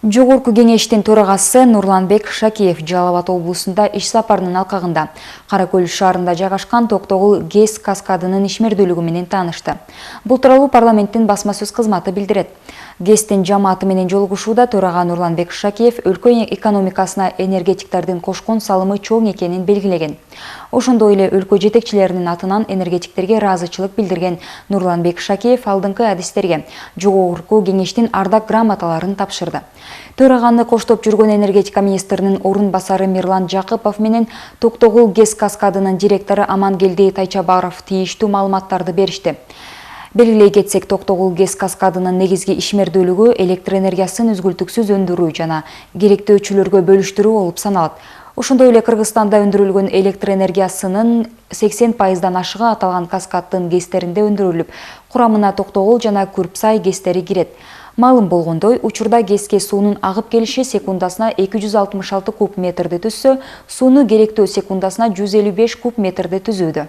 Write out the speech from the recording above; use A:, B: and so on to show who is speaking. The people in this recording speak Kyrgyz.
A: Жогорку кеңештин төрагасы Нурланбек Шакиев Жалал Абад облусунда иш сапарынын алкагында Каракөл шаарында жайгашкан Токтогул ГЭС каскадынын ишмердүүлүгү менен таанышты. Бул тууралуу парламенттин басма сөз кызматы билдирет. ГЭСтин жамааты менен жолугушууда төрага Нурланбек Шакиев өлкө экономикасына энергетиктердин кошкон салымы чоң экенин белгилеген. Ошондой эле өлкө жетекчилеринин атынан энергетиктерге ыраазычылык билдирген Нурланбек Шакиев алдыңкы адистерге жогорку кеңештин ардак грамоталарын тапшырды. Төраганы коштоп жүргөн энергетика министринин орун басары Мирлан Жакыпов менен Токтогул ГЭС каскадынын директору Амангелди Тайчабаров тийиштүү маалыматтарды беришти. Белгилей кетсек, Токтогул ГЭС каскадынын негизги ишмердүүлүгү электр энергиясын үзгүлтүксүз өндүрүү жана керектөөчүлөргө бөлүштүрүү болуп саналат. Ошондой эле Кыргызстанда өндүрүлгөн электр энергиясынын 80%дан ашыгы аталган каскаддын ГЭСтеринде өндүрүлүп, курамына Токтогул жана Күрпсай ГЭСтери кирет. Маалым болгондой, учурда ГЭСке суунун агып келиши секундасына 266 куб метрди түзсө, сууну керектөө секундасына 155 куб метрди түзүүдө.